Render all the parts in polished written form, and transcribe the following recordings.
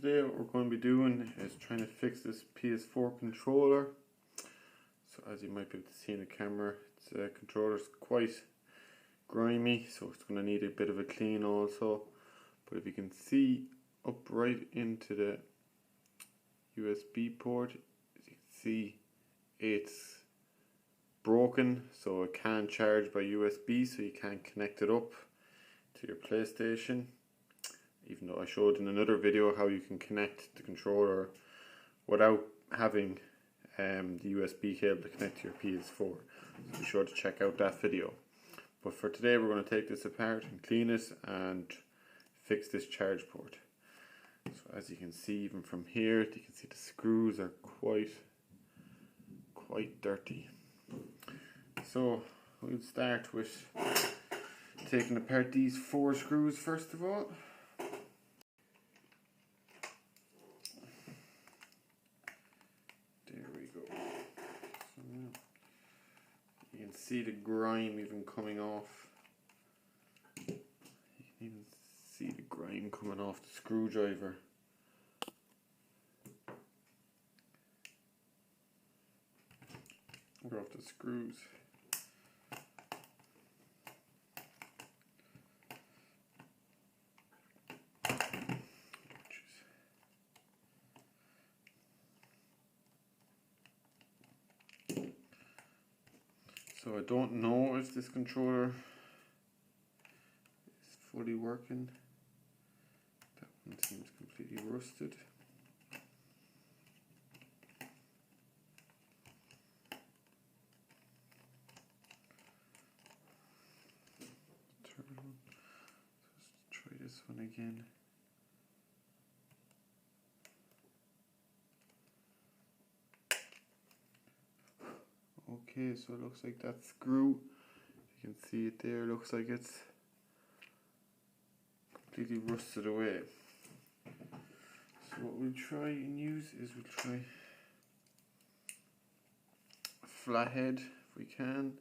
today what we're going to be doing is trying to fix this PS4 controller. So as you might be able to see in the camera, the controller's quite grimy, so it's going to need a bit of a clean also. But if you can see up right into the USB port, as you can see it's broken, so it can't charge by USB, so you can't connect it up to your PlayStation. Even though I showed in another video how you can connect the controller without having the USB cable to connect to your PS4. So be sure to check out that video. But for today we're going to take this apart and clean it and fix this charge port. So as you can see, even from here, you can see the screws are quite dirty. So we'll start with taking apart these 4 screws first of all. You can see the grime even coming off. You can even see the grime coming off the screwdriver. Or off the screws. So I don't know if this controller is fully working. That one seems completely rusted. Let's try this one again. Okay, so it looks like that screw, you can see it there, looks like it's completely rusted away. So what we'll try and use is we'll try a flathead if we can.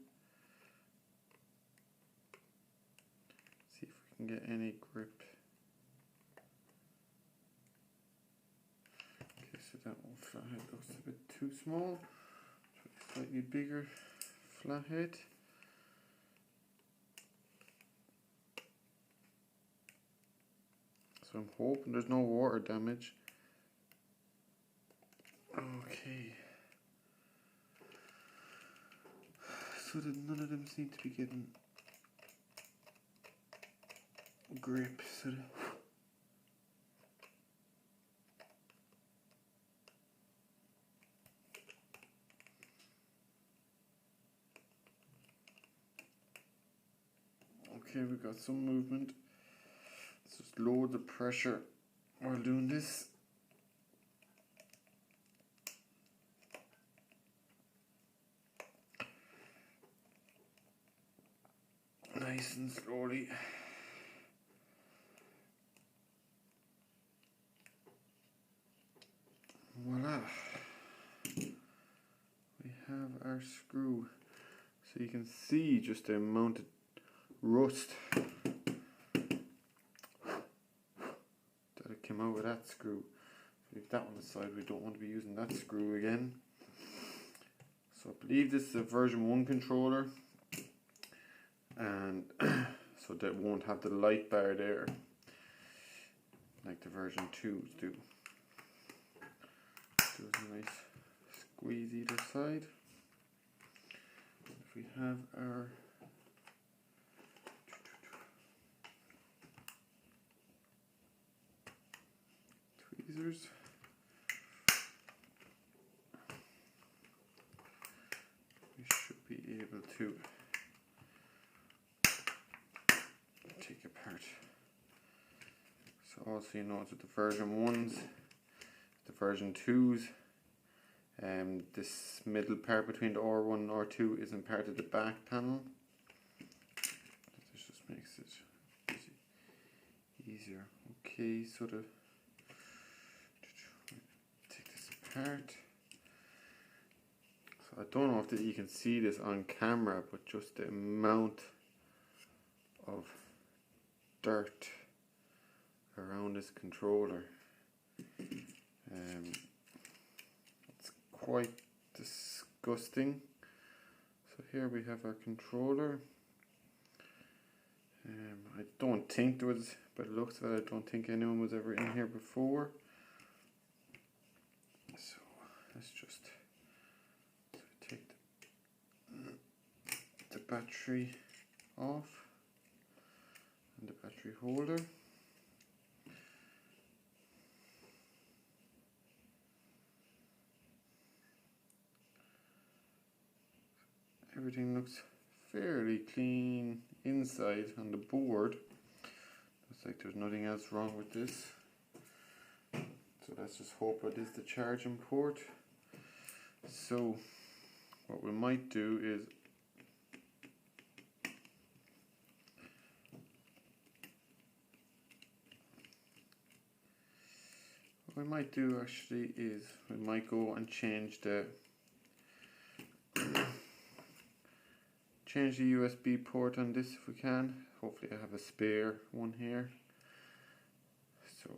See if we can get any grip. Okay, so that one flathead looks a bit too small. Slightly bigger flathead. So I'm hoping there's no water damage. Okay. So that none of them seem to be getting grip. So okay, we got some movement. Let's just lower the pressure while doing this. Nice and slowly. Voila. We have our screw. So you can see just the amount of rust that it came out with that screw. So leave that one aside, we don't want to be using that screw again. So I believe this is a version 1 controller, and so that won't have the light bar there like the version 2s do. Do a nice squeeze either side. If we have our tweezers, we should be able to take apart. So also you notice with the version 1s, the version 2s, this middle part between the R1 and R2 isn't part of the back panel. This just makes it easier. Okay, so to take this apart. So I don't know if you can see this on camera, but just the amount of dirt around this controller. It's quite disgusting. So here we have our controller. I don't think there was, by the looks of it, I don't think anyone was ever in here before. So let's just take the battery off and the battery holder. Everything looks fairly clean inside on the board. Looks like there's nothing else wrong with this. So let's just hope it is the charging port. So what we might do is we might go and change the USB port on this if we can. Hopefully I have a spare one here. So,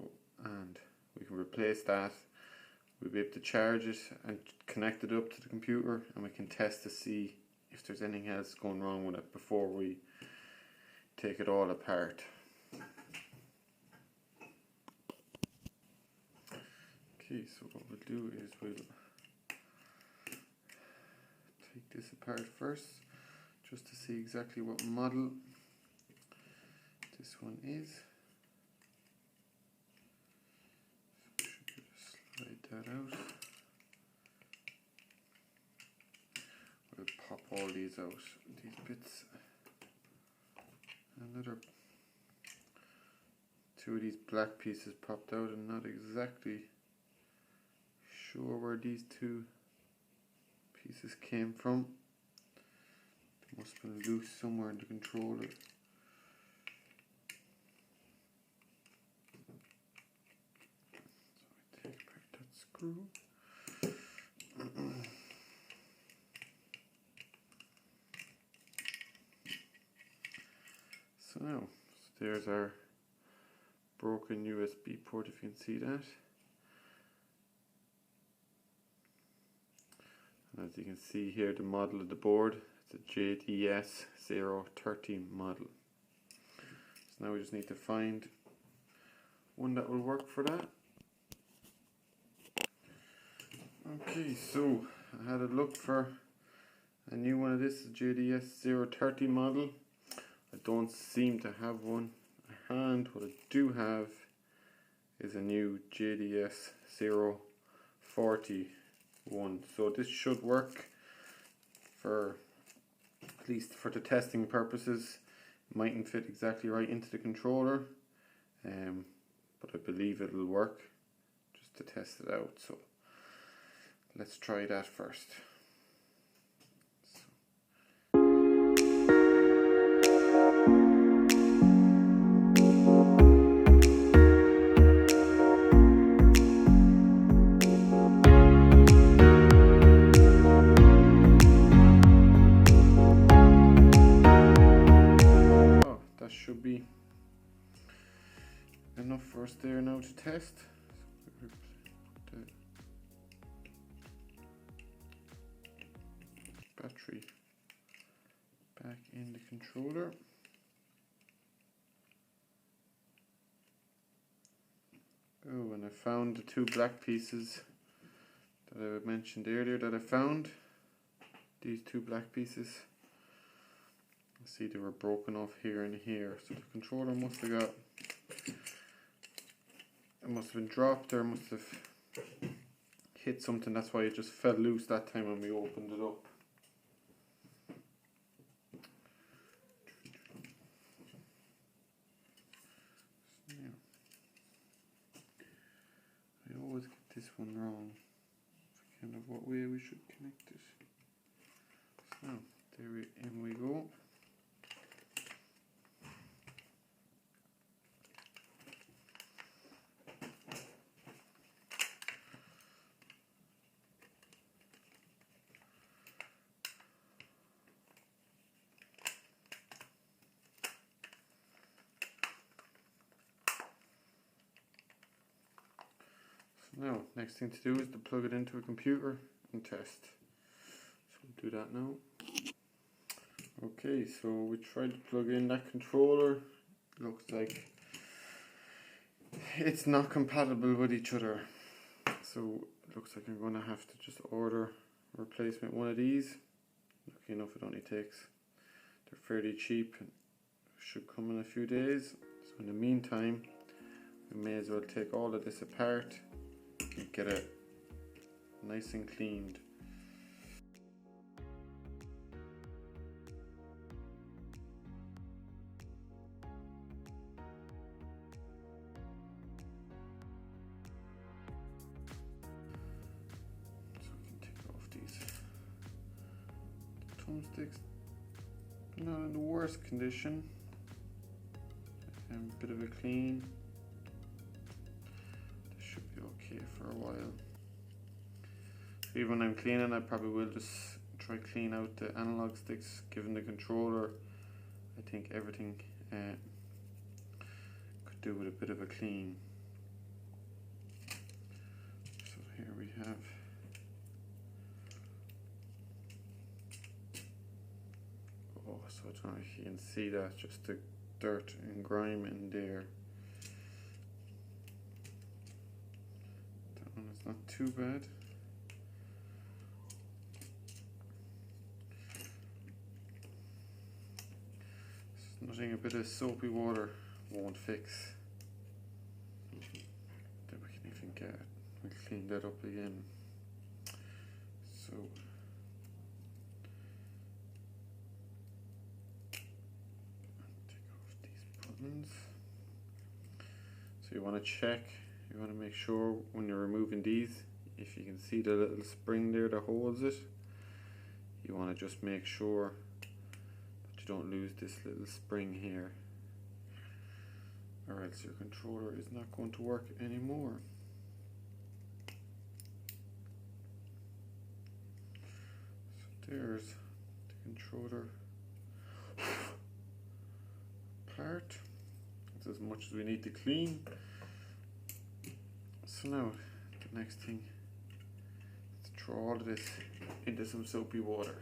and we can replace that. We'll be able to charge it and connect it up to the computer, and we can test to see if there's anything else going wrong with it before we take it all apart. Okay, so what we'll do is we'll take this apart first, just to see exactly what model this one is. So we should just slide that out. We'll pop all these out, these bits. Another two of these black pieces popped out. I'm not exactly sure where these two pieces came from. They must have been loose somewhere in the controller. So I take apart that screw. So now, there's our broken USB port, if you can see that. And as you can see here, the model of the board, it's a JDS 030 model. So now we just need to find one that will work for that. Okay, so I had a look for a new one of this, JDS 030 model. I don't seem to have one at hand. What I do have is a new JDS 040 one. So this should work for, at least for the testing purposes. It mightn't fit exactly right into the controller, but I believe it'll work, just to test it out. So let's try that first. Should be enough for us there now to test. So put the battery back in the controller. Oh, and I found the two black pieces that I mentioned earlier that I found. These two black pieces. See, they were broken off here and here, so the controller must have got, it must have been dropped, or must have hit something. That's why it just fell loose that time when we opened it up. Yeah. I always get this one wrong. It's kind of what way we should connect it. So in we go. Now, next thing to do is to plug it into a computer and test. So we'll do that now. Okay, so we tried to plug in that controller. Looks like it's not compatible with each other. So it looks like I'm going to have to just order a replacement one of these. Lucky enough it only takes, they're fairly cheap and should come in a few days. So in the meantime, we may as well take all of this apart and get it nice and cleaned. So we can take off these thumbsticks. Not in the worst condition. And a bit of a clean. This should be okay for a while. So even when I'm cleaning, I probably will just try clean out the analog sticks. Given the controller, I think everything could do with a bit of a clean. So here we have so I don't know if you can see that, just the dirt and grime in there. That one is not too bad. There's nothing a bit of soapy water won't fix. Then we can even get it. We'll clean that up again. So so you want to check, you want to make sure when you're removing these, if you can see the little spring there that holds it, you want to just make sure that you don't lose this little spring here, or else your controller is not going to work anymore. So there's the controller part. That's as much as we need to clean. So now the next thing is to throw all of this into some soapy water.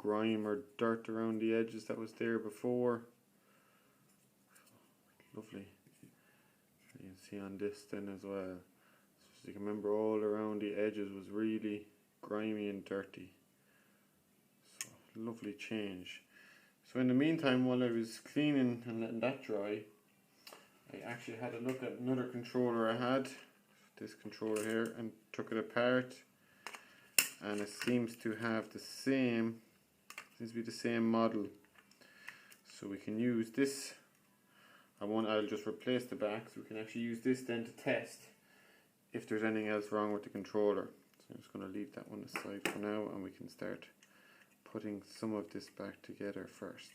grime or dirt around the edges that was there before. Lovely. You can see on this then as well. So as you can remember, all around the edges was really grimy and dirty. So lovely change. So in the meantime, while I was cleaning and letting that dry, I actually had a look at another controller I had, this controller here, and took it apart, and it seems to have the same, seems to be the same model. So we can use this. I'll just replace the back, so we can actually use this then to test if there's anything else wrong with the controller. So I'm just going to leave that one aside for now, and we can start putting some of this back together first.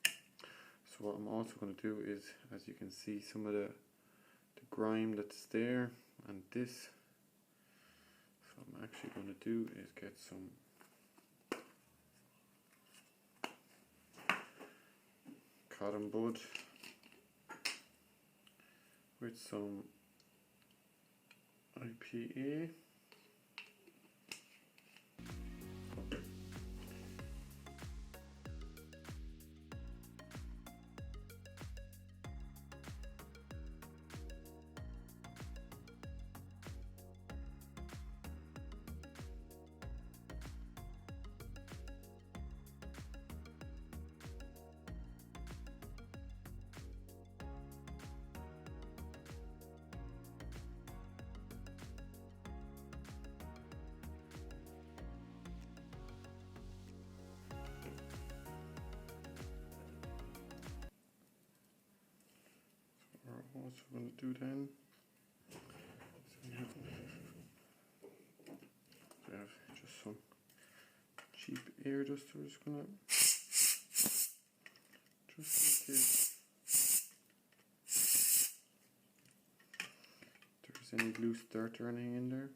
So what I'm also going to do is, as you can see, some of the grime that's there and this. So what I'm actually going to do is get some cotton bud with some IPA. What we're going to do then, so we have just some cheap air duster. We're just going to, just in case there's any loose dirt or anything in there.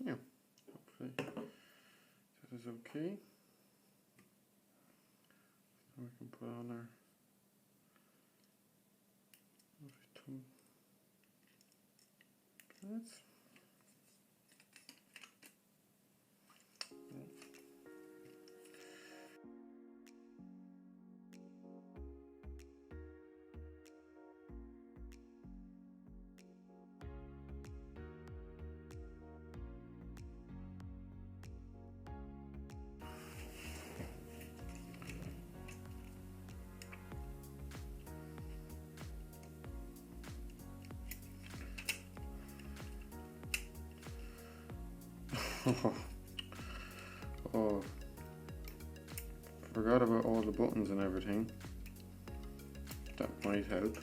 Yeah, hopefully that is okay. So we can put on our tongue pads. Oh, forgot about all the buttons and everything. That might help.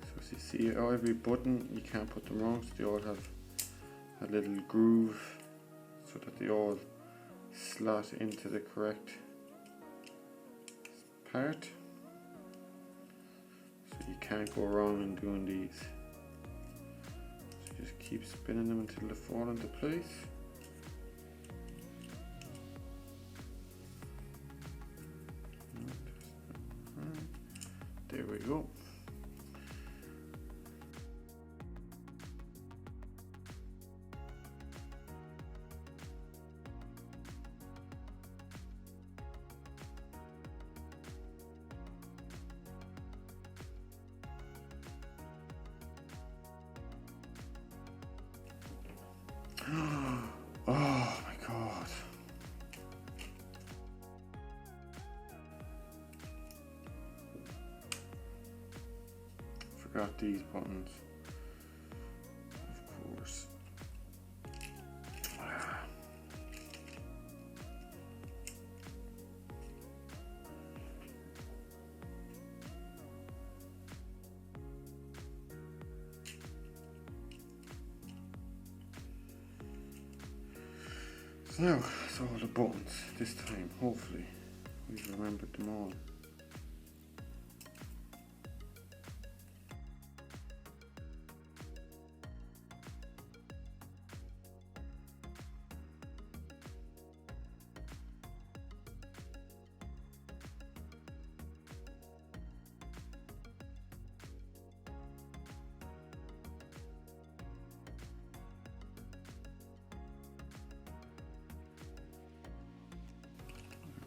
So as you see, every button, you can't put them wrong, so they all have a little groove so that they all slot into the correct part. You can't go wrong in doing these. So just keep spinning them until they fall into place. There we go. Oh my god. Forgot these buttons. Of course. So now, so all the buttons this time, hopefully we've remembered them all.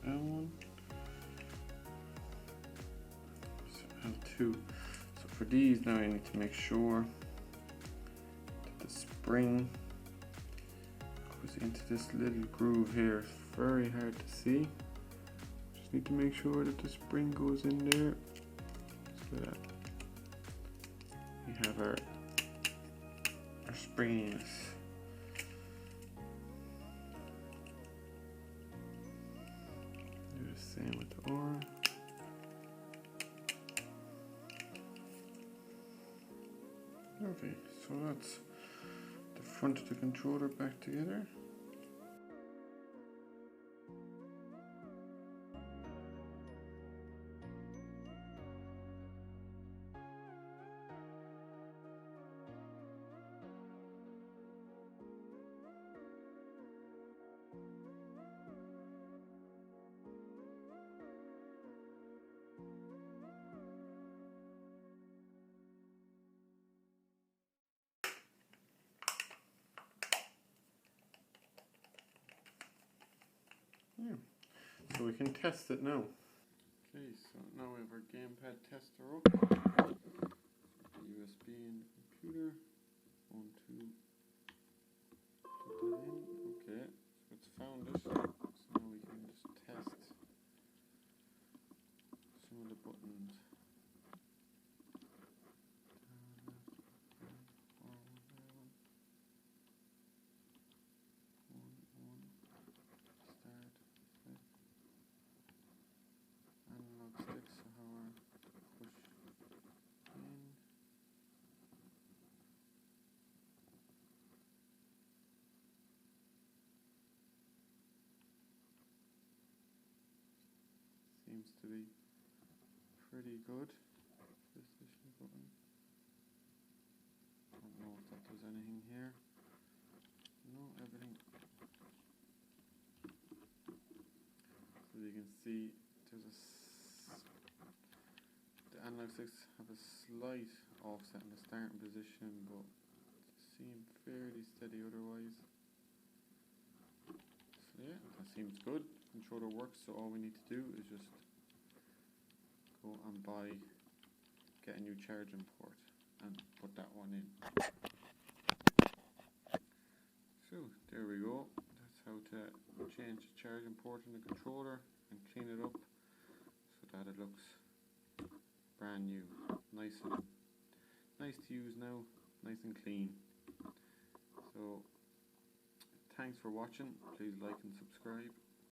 L1, so L2. So for these now I need to make sure that the spring goes into this little groove here. It's very hard to see. Just need to make sure that the spring goes in there so that we have our springiness. Do the same with the R. Okay, so that's the front of the controller back together. Yeah. So we can test it now. Okay, so now we have our gamepad tester up. The USB in the computer. 1, 2. Plug that in. Okay, so it's found it. So now we can just test some of the buttons. Analog sticks, so how our push in. Seems to be pretty good. PlayStation button. Don't know if that does anything here. No, everything. So you can see there's the analog sticks have a slight offset in the starting position, but seem fairly steady otherwise. So yeah, that seems good. Controller works, so all we need to do is just go and get a new charging port and put that one in. So there we go. That's how to change the charging port in the controller and clean it up so that it looks brand new. Nice to use now, nice and clean. So thanks for watching. Please like and subscribe.